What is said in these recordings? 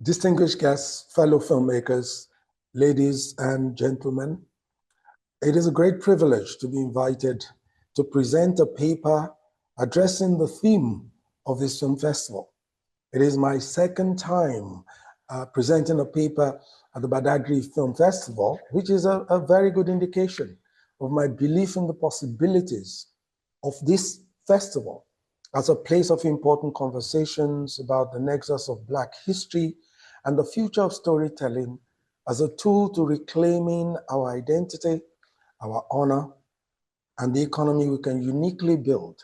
Distinguished guests, fellow filmmakers, ladies and gentlemen, it is a great privilege to be invited to present a paper addressing the theme of this film festival. It is my second time presenting a paper at the Badagry Film Festival, which is a very good indication of my belief in the possibilities of this festival as a place of important conversations about the nexus of Black history and the future of storytelling as a tool to reclaiming our identity, our honor, and the economy we can uniquely build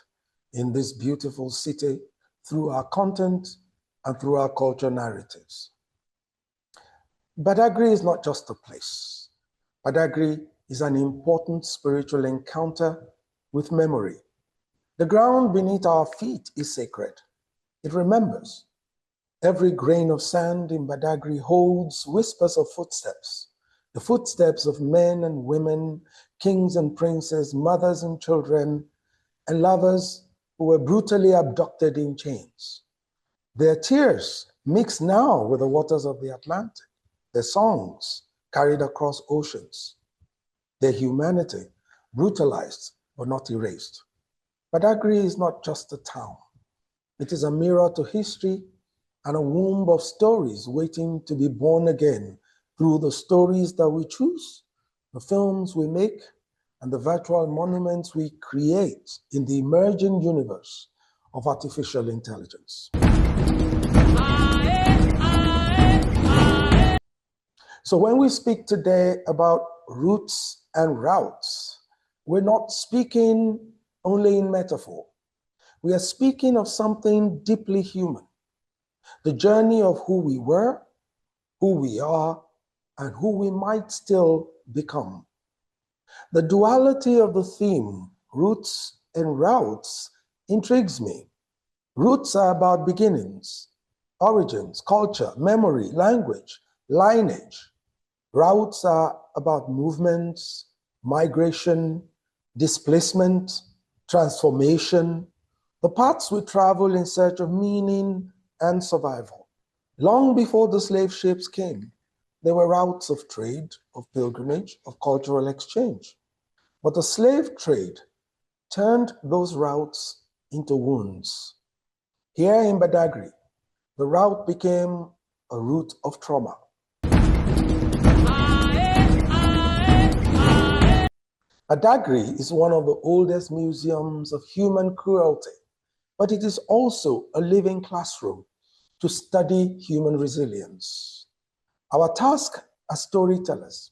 in this beautiful city through our content and through our culture narratives. Badagry is not just a place. Badagry is an important spiritual encounter with memory. The ground beneath our feet is sacred. It remembers. Every grain of sand in Badagry holds whispers of footsteps, the footsteps of men and women, kings and princes, mothers and children, and lovers who were brutally abducted in chains. Their tears mix now with the waters of the Atlantic, their songs carried across oceans, their humanity brutalized but not erased. Badagry is not just a town. It is a mirror to history and a womb of stories waiting to be born again through the stories that we choose, the films we make, and the virtual monuments we create in the emerging universe of artificial intelligence. So when we speak today about roots and routes, we're not speaking only in metaphor. We are speaking of something deeply human, the journey of who we were, who we are, and who we might still become. The duality of the theme, roots and routes, intrigues me. Roots are about beginnings, origins, culture, memory, language, lineage. Routes are about movements, migration, displacement, transformation, the paths we travel in search of meaning and survival. Long before the slave ships came, there were routes of trade, of pilgrimage, of cultural exchange. But the slave trade turned those routes into wounds. Here in Badagry, the route became a route of trauma. Badagry is one of the oldest museums of human cruelty, but it is also a living classroom to study human resilience. Our task as storytellers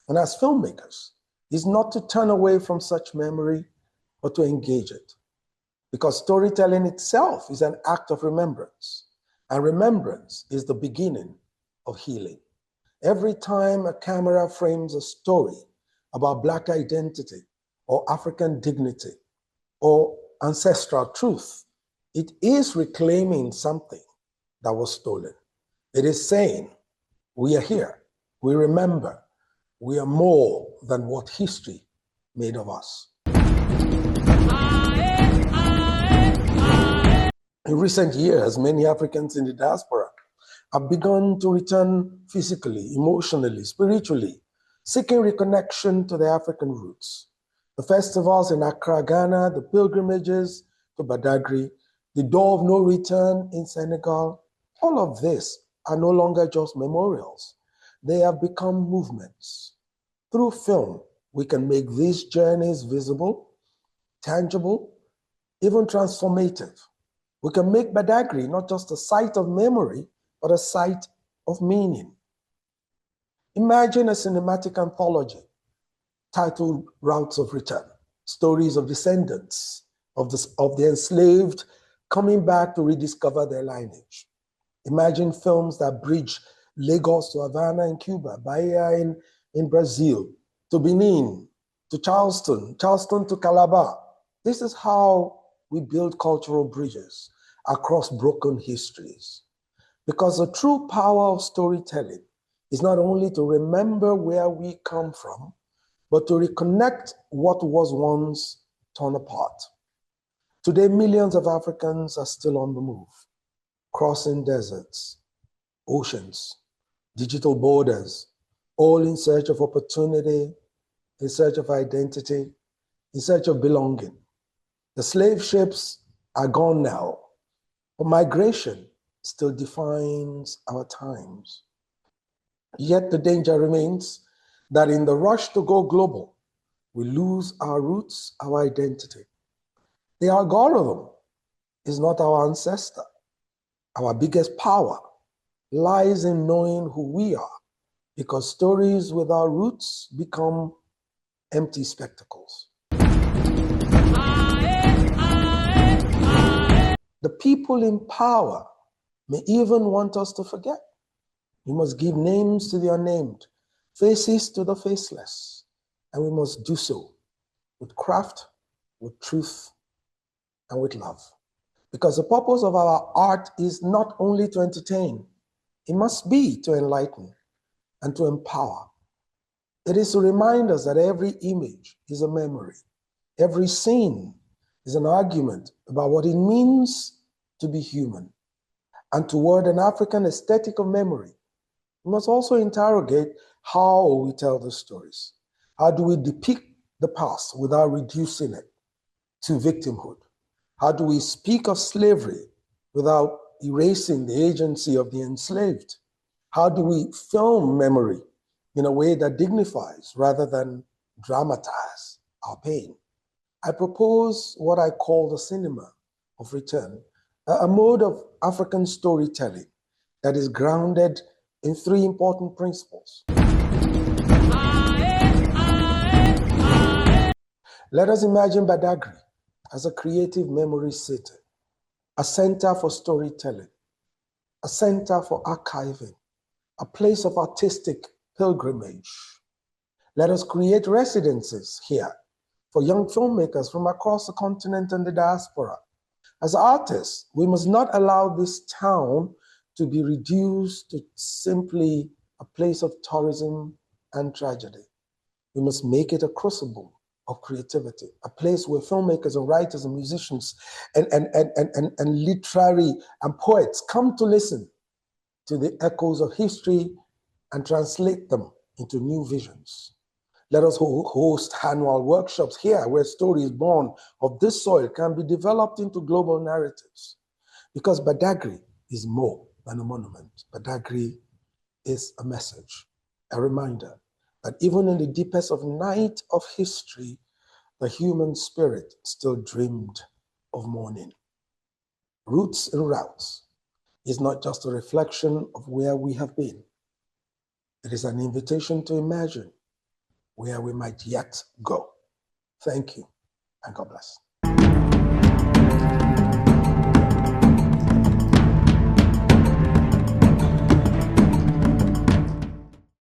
and as filmmakers is not to turn away from such memory, but to engage it. Because storytelling itself is an act of remembrance, and remembrance is the beginning of healing. Every time a camera frames a story about Black identity or African dignity or ancestral truth, it is reclaiming something that was stolen. It is saying, we are here, we remember, we are more than what history made of us. In recent years, many Africans in the diaspora have begun to return physically, emotionally, spiritually, seeking reconnection to their African roots. The festivals in Accra, Ghana, the pilgrimages to Badagry, the door of no return in Senegal, all of this are no longer just memorials. They have become movements. Through film, we can make these journeys visible, tangible, even transformative. We can make Badagry not just a site of memory, but a site of meaning. Imagine a cinematic anthology titled Routes of Return, stories of descendants of the enslaved coming back to rediscover their lineage. Imagine films that bridge Lagos to Havana in Cuba, Bahia in Brazil, to Benin, to Charleston to Calabar. This is how we build cultural bridges across broken histories. Because the true power of storytelling is not only to remember where we come from, but to reconnect what was once torn apart. Today, millions of Africans are still on the move, crossing deserts, oceans, digital borders, all in search of opportunity, in search of identity, in search of belonging. The slave ships are gone now, but migration still defines our times. Yet the danger remains that in the rush to go global, we lose our roots, our identity. The algorithm is not our ancestor. Our biggest power lies in knowing who we are, because stories without roots become empty spectacles. The people in power may even want us to forget. We must give names to the unnamed, faces to the faceless, and we must do so with craft, with truth, and with love. Because the purpose of our art is not only to entertain, it must be to enlighten and to empower. It is to remind us that every image is a memory. Every scene is an argument about what it means to be human. And toward an African aesthetic of memory, we must also interrogate how we tell the stories. How do we depict the past without reducing it to victimhood? How do we speak of slavery without erasing the agency of the enslaved? How do we film memory in a way that dignifies rather than dramatize our pain? I propose what I call the cinema of return, a mode of African storytelling that is grounded in three important principles. Let us imagine Badagry as a creative memory city, a center for storytelling, a center for archiving, a place of artistic pilgrimage. Let us create residences here for young filmmakers from across the continent and the diaspora. As artists, we must not allow this town to be reduced to simply a place of tourism and tragedy. We must make it a crucible of creativity, a place where filmmakers and writers and musicians and literary and poets come to listen to the echoes of history and translate them into new visions. Let us host annual workshops here where stories born of this soil can be developed into global narratives. Because Badagry is more than a monument. Badagry is a message, a reminder that even in the deepest of night of history, the human spirit still dreamed of morning. Roots and Routes is not just a reflection of where we have been. It is an invitation to imagine where we might yet go. Thank you, and God bless.